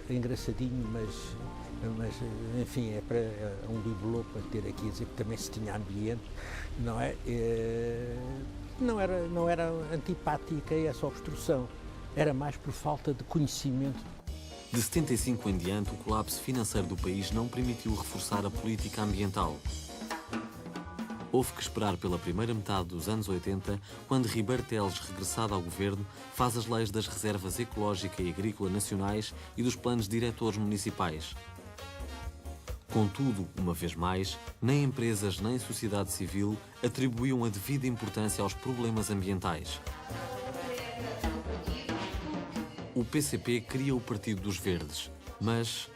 S6: engraçadinho, mas enfim, é um bibelô para ter aqui a dizer que também se tinha ambiente, não é? Não era antipática a essa obstrução, era mais por falta de conhecimento.
S2: De 75 em diante, o colapso financeiro do país não permitiu reforçar a política ambiental. Houve que esperar pela primeira metade dos anos 80, quando Ribeiro Teles, regressado ao governo, faz as leis das reservas ecológica e agrícola nacionais e dos planos diretores municipais. Contudo, uma vez mais, nem empresas nem sociedade civil atribuíam a devida importância aos problemas ambientais. O PCP cria o Partido dos Verdes, mas...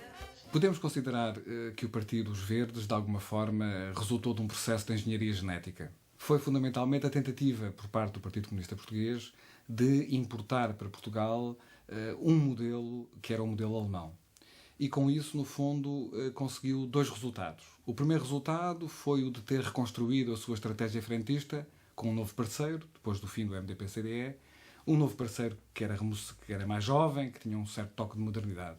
S8: Podemos considerar que o Partido dos Verdes, de alguma forma, resultou de um processo de engenharia genética. Foi fundamentalmente a tentativa, por parte do Partido Comunista Português, de importar para Portugal um modelo que era o modelo alemão. E com isso, no fundo, conseguiu dois resultados. O primeiro resultado foi o de ter reconstruído a sua estratégia frentista com um novo parceiro, depois do fim do MDP-CDE, um novo parceiro que era mais jovem, que tinha um certo toque de modernidade.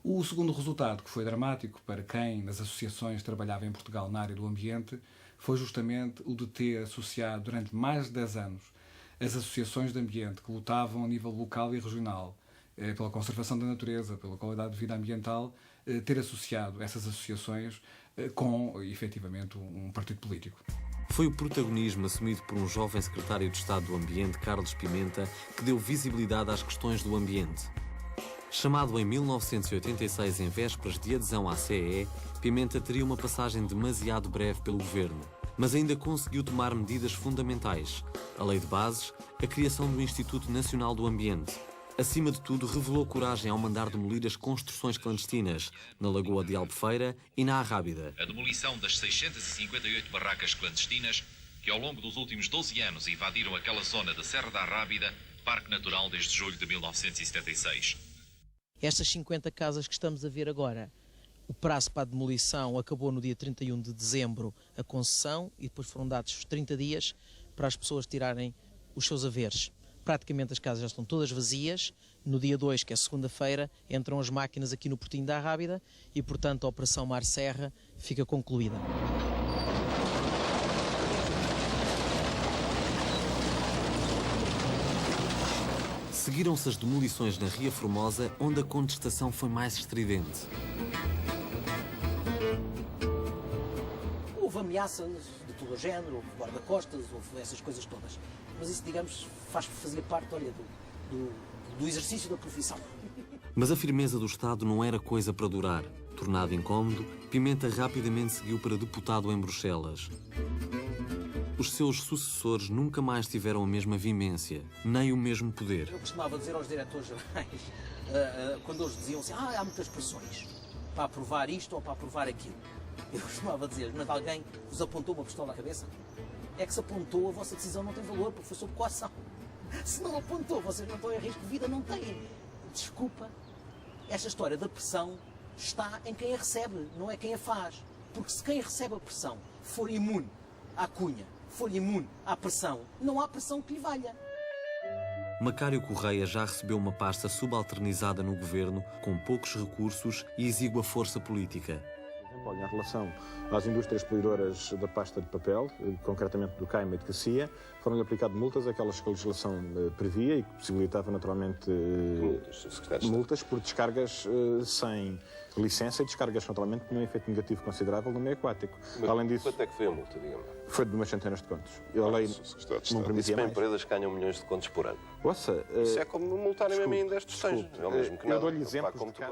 S8: O segundo resultado, que foi dramático para quem nas associações trabalhava em Portugal na área do ambiente, foi justamente o de ter associado durante mais de 10 anos as associações de ambiente que lutavam a nível local e regional pela conservação da natureza, pela qualidade de vida ambiental, ter associado essas associações com, efetivamente, um partido político.
S2: Foi o protagonismo assumido por um jovem secretário de Estado do Ambiente, Carlos Pimenta, que deu visibilidade às questões do ambiente. Chamado em 1986 em vésperas de adesão à CEE, Pimenta teria uma passagem demasiado breve pelo governo, mas ainda conseguiu tomar medidas fundamentais: a Lei de Bases, a criação do Instituto Nacional do Ambiente. Acima de tudo, revelou coragem ao mandar demolir as construções clandestinas na Lagoa de Albufeira e na Arrábida.
S9: A demolição das 658 barracas clandestinas que ao longo dos últimos 12 anos invadiram aquela zona da Serra da Arrábida, Parque Natural desde julho de 1976.
S10: Estas 50 casas que estamos a ver agora, o prazo para a demolição acabou no dia 31 de dezembro a concessão e depois foram dados 30 dias para as pessoas tirarem os seus haveres. Praticamente as casas já estão todas vazias. No dia 2, que é segunda-feira, entram as máquinas aqui no Portinho da Arrábida e, portanto, a Operação Mar Serra fica concluída.
S2: Seguiram-se as demolições na Ria Formosa, onde a contestação foi mais estridente.
S11: Houve ameaças de todo o género, houve guarda-costas, houve essas coisas todas. Mas isso, digamos, fazia parte, olha, do exercício da profissão.
S2: Mas a firmeza do Estado não era coisa para durar. Tornado incómodo, Pimenta rapidamente seguiu para deputado em Bruxelas. Os seus sucessores nunca mais tiveram a mesma vimência, nem o mesmo poder.
S11: Eu costumava dizer aos diretores gerais, quando eles diziam assim, há muitas pressões para aprovar isto ou para aprovar aquilo. Eu costumava dizer, mas alguém vos apontou uma pistola à cabeça? É que se apontou, a vossa decisão não tem valor, porque foi sob coação. Se não apontou, vocês não estão em risco de vida, não têm. Desculpa, esta história da pressão está em quem a recebe, não é quem a faz. Porque se quem recebe a pressão for imune à cunha, for imune à pressão, não há pressão que lhe valha.
S2: Macário Correia já recebeu uma pasta subalternizada no governo, com poucos recursos e exígua força política.
S5: Em relação às indústrias poluidoras da pasta de papel, concretamente do Caima e de Cacia, foram-lhe aplicadas multas, aquelas que a legislação previa e que possibilitava naturalmente multas por descargas sem licença e descargas naturalmente com um efeito negativo considerável no meio aquático.
S12: Mas
S5: além disso,
S12: quanto é que foi a multa, digamos?
S5: Foi de umas centenas de contos. A lei não permitia
S12: Isso para
S5: mais.
S12: empresas que ganham milhões de contos por ano.
S5: Ouça,
S12: Isso é como multarem mesmo em 10 tostões. É o mesmo que
S5: eu
S12: nada.
S5: dou-lhe exemplos de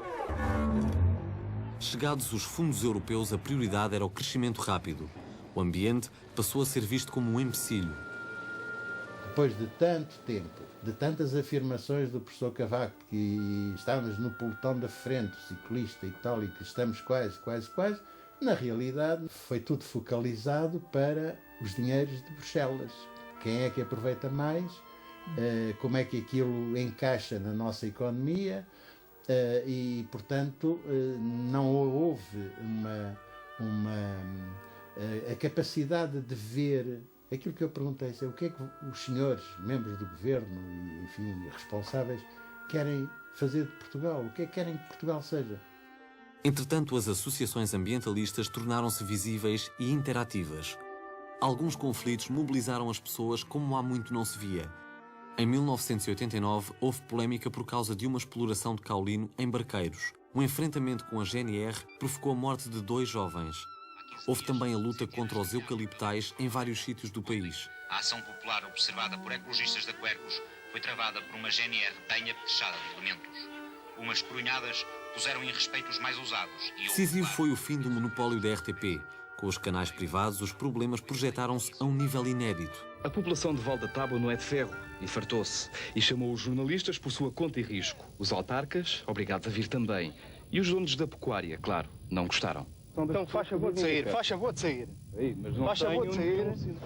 S2: Chegados os fundos europeus, a prioridade era o crescimento rápido. O ambiente passou a ser visto como um empecilho.
S19: Depois de tanto tempo, de tantas afirmações do professor Cavaco, que estamos no pelotão da frente, ciclista e tal, e que estamos quase, na realidade foi tudo focalizado para os dinheiros de Bruxelas. Quem é que aproveita mais, como é que aquilo encaixa na nossa economia, e, portanto, não houve a capacidade de ver aquilo que eu perguntei, o que é que os senhores, membros do governo e, enfim, responsáveis, querem fazer de Portugal, o que é que querem que Portugal seja.
S2: Entretanto, as associações ambientalistas tornaram-se visíveis e interativas. Alguns conflitos mobilizaram as pessoas como há muito não se via. Em 1989, houve polémica por causa de uma exploração de caolino em Barqueiros. Um enfrentamento com a GNR provocou a morte de 2 jovens. Houve também a luta contra os eucaliptais em vários sítios do país.
S13: A ação popular observada por ecologistas da Quercus foi travada por uma GNR bem apetrechada de elementos. Umas corunhadas puseram em respeito os mais ousados.
S2: Decisivo foi o fim do monopólio da RTP. Com os canais privados, os problemas projetaram-se a um nível inédito.
S15: A população de Val da Tábua não é de ferro e fartou-se. E chamou os jornalistas por sua conta e risco. Os autarcas, obrigados a vir também. E os donos da pecuária, claro, não gostaram.
S3: Então faz favor de sair, faz favor de sair.
S15: Ei, mas não
S3: faz favor de sair.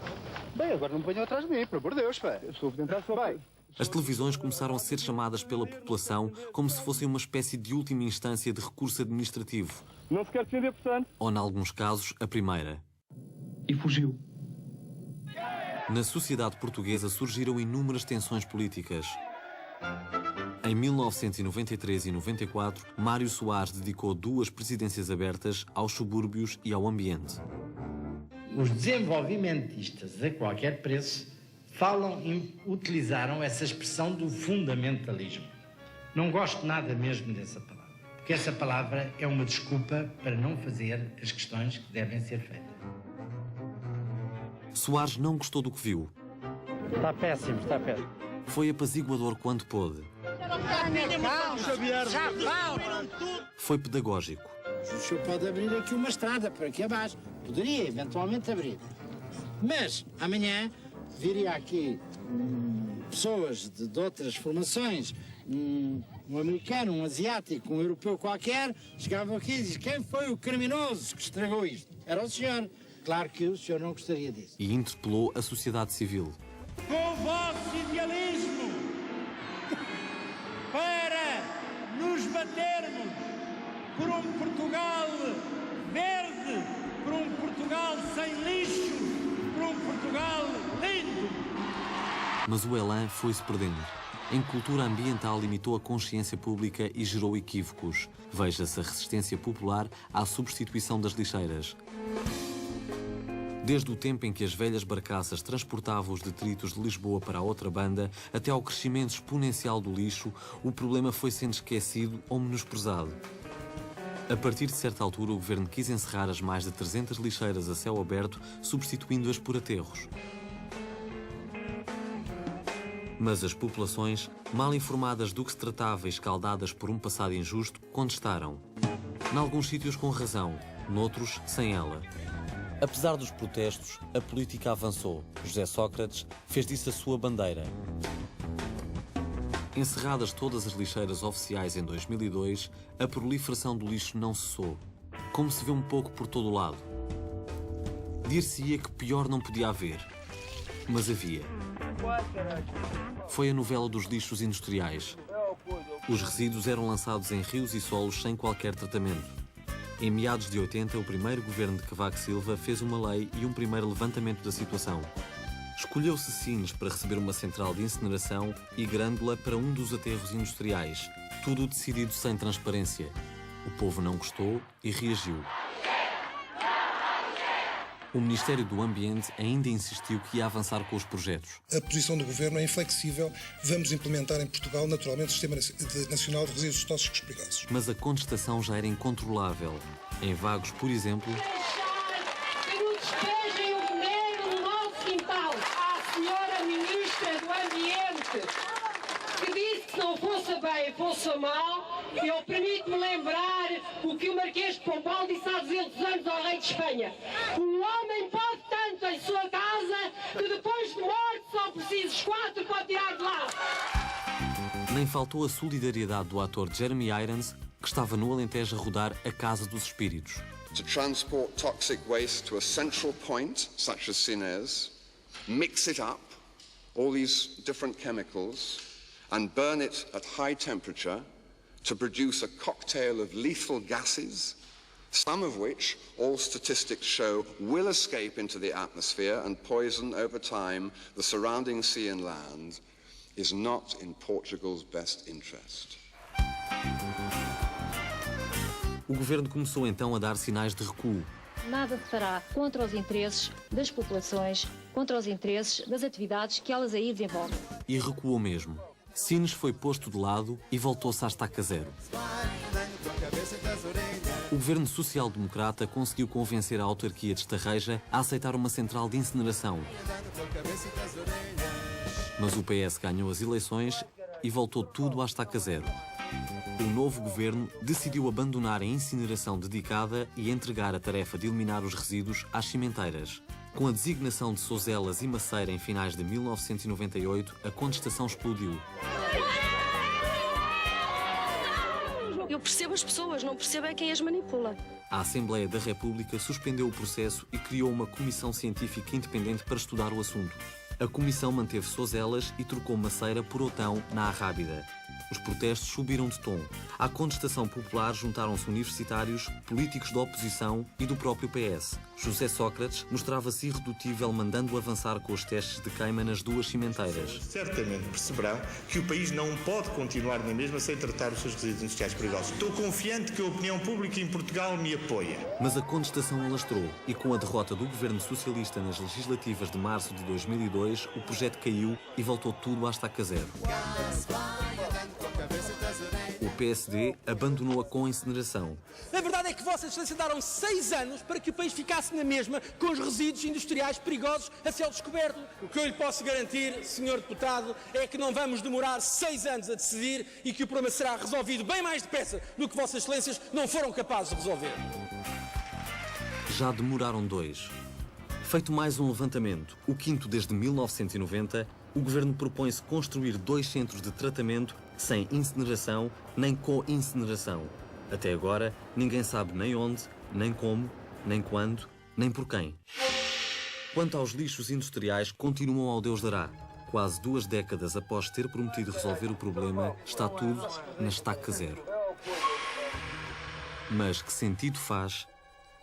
S3: Bem, agora não me venham atrás de mim, pelo amor de Deus, pá. Eu estou a tentar só. Bem.
S2: As televisões começaram a ser chamadas pela população como se fossem uma espécie de última instância de recurso administrativo.
S3: Não se quer defender, portanto.
S2: Ou, em alguns casos, a primeira.
S15: E fugiu.
S2: Na sociedade portuguesa surgiram inúmeras tensões políticas. Em 1993 e 94, Mário Soares dedicou 2 presidências abertas aos subúrbios e ao ambiente.
S16: Os desenvolvimentistas, a qualquer preço, utilizaram essa expressão do fundamentalismo. Não gosto nada mesmo dessa palavra, porque essa palavra é uma desculpa para não fazer as questões que devem ser feitas.
S2: Soares não gostou do que viu.
S3: Está péssimo, está péssimo.
S2: Foi apaziguador quando pôde. Foi pedagógico.
S16: O senhor pode abrir aqui uma estrada por aqui abaixo. Poderia eventualmente abrir. Mas amanhã viria aqui pessoas de outras formações, um americano, um asiático, um europeu qualquer, chegavam aqui e diziam: quem foi o criminoso que estragou isto? Era o senhor. Claro que o senhor não gostaria disso.
S2: E interpelou a sociedade civil.
S17: Com o vosso idealismo, para nos batermos por um Portugal verde, por um Portugal sem lixo, por um Portugal lindo.
S2: Mas o elan foi-se perdendo. Em cultura ambiental limitou a consciência pública e gerou equívocos. Veja-se a resistência popular à substituição das lixeiras. Desde o tempo em que as velhas barcaças transportavam os detritos de Lisboa para a outra banda, até ao crescimento exponencial do lixo, o problema foi sendo esquecido ou menosprezado. A partir de certa altura, o governo quis encerrar as mais de 300 lixeiras a céu aberto, substituindo-as por aterros. Mas as populações, mal informadas do que se tratava e escaldadas por um passado injusto, contestaram. Em alguns sítios com razão, noutros sem ela. Apesar dos protestos, a política avançou. José Sócrates fez disso a sua bandeira. Encerradas todas as lixeiras oficiais em 2002, a proliferação do lixo não cessou, como se vê um pouco por todo o lado. Dir-se-ia que pior não podia haver, mas havia. Foi a novela dos lixos industriais. Os resíduos eram lançados em rios e solos sem qualquer tratamento. Em meados de 80, o primeiro governo de Cavaco Silva fez uma lei e um primeiro levantamento da situação. Escolheu-se Sines para receber uma central de incineração e Grândola para um dos aterros industriais. Tudo decidido sem transparência. O povo não gostou e reagiu. O Ministério do Ambiente ainda insistiu que ia avançar com os projetos.
S18: A posição do Governo é inflexível. Vamos implementar em Portugal, naturalmente, o Sistema Nacional de Resíduos Tóxicos Perigosos.
S2: Mas a contestação já era incontrolável. Em Vagos, por exemplo...
S20: Que não despejem o veneno no nosso quintal. À senhora Ministra do Ambiente, que disse que se não fosse bem, fosse mal, eu permito-me lembrar o que o Marquês de Pombal disse há 200 anos ao rei de Espanha. Um homem pode tanto em sua casa que depois de morte só precisos 4 para tirar de lá.
S2: Nem faltou a solidariedade do ator Jeremy Irons, que estava no Alentejo a rodar A Casa dos Espíritos.
S23: To transport toxic waste to a central point, such as Sines, mix it up, all these different chemicals, and burn it at high temperature to produce a cocktail of lethal gases, some of which all statistics show will escape into the atmosphere and poison over time the surrounding sea and land, is not in Portugal's best interest.
S2: O governo começou então a dar sinais de recuo.
S24: Nada fará contra os interesses das populações, contra os interesses das atividades que elas aí desenvolvem.
S2: E recuou mesmo. Sines foi posto de lado e voltou-se à estaca zero. O governo social-democrata conseguiu convencer a autarquia de Estarreja a aceitar uma central de incineração. Mas o PS ganhou as eleições e voltou tudo à estaca zero. O novo governo decidiu abandonar a incineração dedicada e entregar a tarefa de eliminar os resíduos às cimenteiras. Com a designação de Sozelas e Maceira em finais de 1998, a contestação explodiu.
S25: Eu percebo as pessoas, não percebo é quem as manipula.
S2: A Assembleia da República suspendeu o processo e criou uma comissão científica independente para estudar o assunto. A comissão manteve Sozelas e trocou Maceira por Otão, na Arrábida. Os protestos subiram de tom. À contestação popular juntaram-se universitários, políticos da oposição e do próprio PS. José Sócrates mostrava-se irredutível, mandando avançar com os testes de queima nas duas cimenteiras.
S26: Certamente perceberão que o país não pode continuar na mesma sem tratar os seus resíduos industriais perigosos. Estou confiante que a opinião pública em Portugal me apoia.
S2: Mas a contestação alastrou e, com a derrota do governo socialista nas legislativas de março de 2002, o projeto caiu e voltou tudo à estaca zero. O PSD abandonou-a com a incineração.
S27: A verdade é que Vossa Excelência deram 6 anos para que o país ficasse na mesma com os resíduos industriais perigosos a céu descoberto. O que eu lhe posso garantir, Sr. Deputado, é que não vamos demorar 6 anos a decidir e que o problema será resolvido bem mais depressa do que Vossas Excelências não foram capazes de resolver.
S2: Já demoraram 2. Feito mais um levantamento, o quinto desde 1990, o governo propõe-se construir 2 centros de tratamento sem incineração nem co-incineração. Até agora, ninguém sabe nem onde, nem como, nem quando, nem por quem. Quanto aos lixos industriais, continuam ao Deus dará. Quase 2 décadas após ter prometido resolver o problema, está tudo na estaca zero. Mas que sentido faz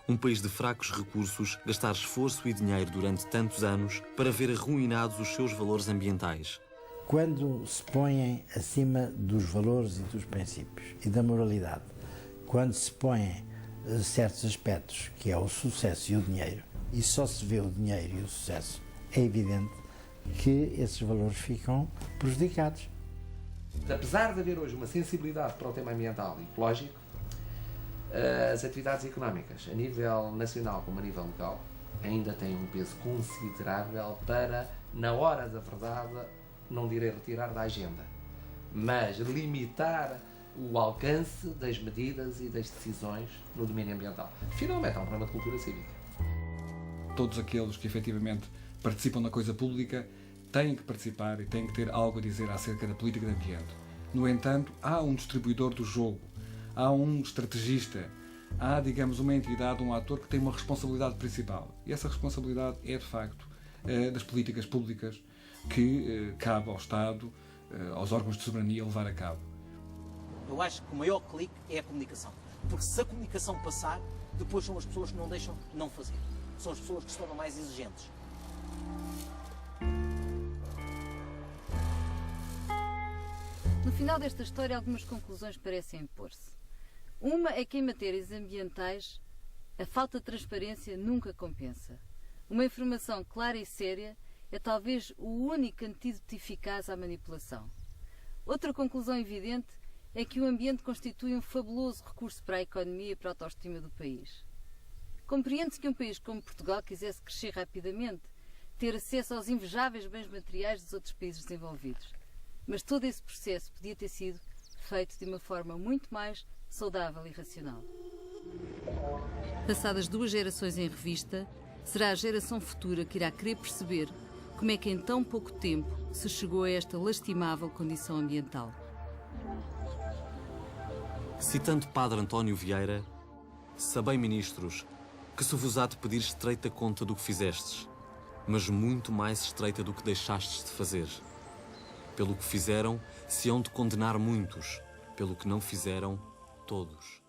S2: um país de fracos recursos gastar esforço e dinheiro durante tantos anos para ver arruinados os seus valores ambientais?
S14: Quando se põem acima dos valores e dos princípios e da moralidade, quando se põem certos aspectos, que é o sucesso e o dinheiro, e só se vê o dinheiro e o sucesso, é evidente que esses valores ficam prejudicados.
S4: Apesar de haver hoje uma sensibilidade para o tema ambiental e ecológico, as atividades económicas, a nível nacional como a nível local, ainda têm um peso considerável para, na hora da verdade, não direi retirar da agenda, mas limitar o alcance das medidas e das decisões no domínio ambiental. Finalmente, há um problema de cultura cívica.
S8: Todos aqueles que efetivamente participam na coisa pública têm que participar e têm que ter algo a dizer acerca da política de ambiente. No entanto, há um distribuidor do jogo, há um estrategista, há, digamos, uma entidade, um ator que tem uma responsabilidade principal. E essa responsabilidade é, de facto, das políticas públicas que cabe ao Estado, aos órgãos de soberania levar a cabo.
S11: Eu acho que o maior clique é a comunicação. Porque se a comunicação passar, depois são as pessoas que não deixam não fazer. São as pessoas que se tornam mais exigentes.
S1: No final desta história, algumas conclusões parecem impor-se. Uma é que em matérias ambientais, a falta de transparência nunca compensa. Uma informação clara e séria é talvez o único antídoto eficaz à manipulação. Outra conclusão evidente é que o ambiente constitui um fabuloso recurso para a economia e para a autoestima do país. Compreende-se que um país como Portugal quisesse crescer rapidamente, ter acesso aos invejáveis bens materiais dos outros países desenvolvidos. Mas todo esse processo podia ter sido feito de uma forma muito mais saudável e racional. Passadas 2 gerações em revista, será a geração futura que irá querer perceber como é que em tão pouco tempo se chegou a esta lastimável condição ambiental.
S2: Citando Padre António Vieira, sabei, ministros, que se vos há de pedir estreita conta do que fizestes, mas muito mais estreita do que deixastes de fazer. Pelo que fizeram, se hão de condenar muitos, pelo que não fizeram, todos.